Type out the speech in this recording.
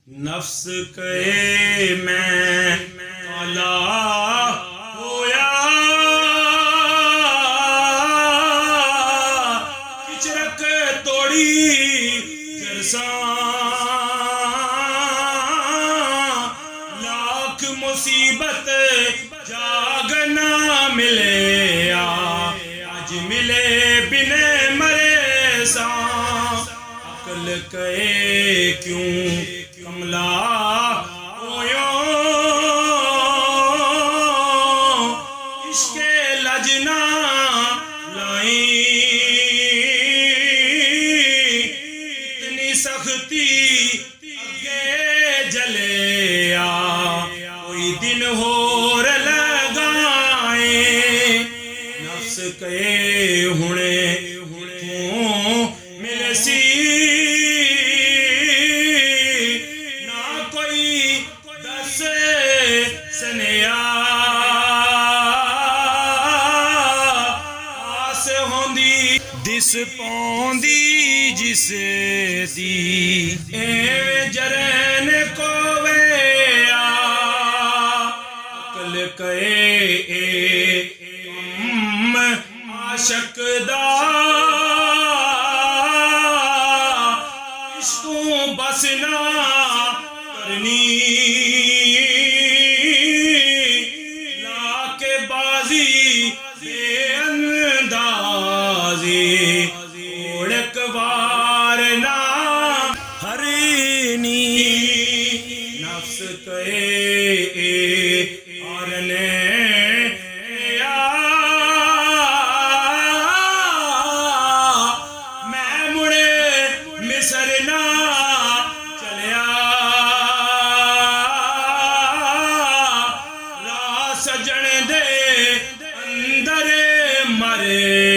नफ्स कहे मैं काला होया, किचरक तोड़ी जरसा, लाख मुसीबत जागना मिले आज मिले बिने मरे सा। अकल कहे क्यों कमला होयो, इश्के लजना लाई, इतनी सख्ती अगे जले कोई दिन होर लगाए। नफ्स कहे हुणे मिले सी, ना कोई दस सनेया, आस होंदी दिस पौंदी जिस दी, एवें जरन कोवे अकल कहे आशक दा, इश्कों बसना करनी, लाके बाजी बेअंदाजी, ओढ़क वारना हरनी। नफ्स कहे आरने मैं मुड़े मिसरना चलिया, ला सजन दे अंदर मरे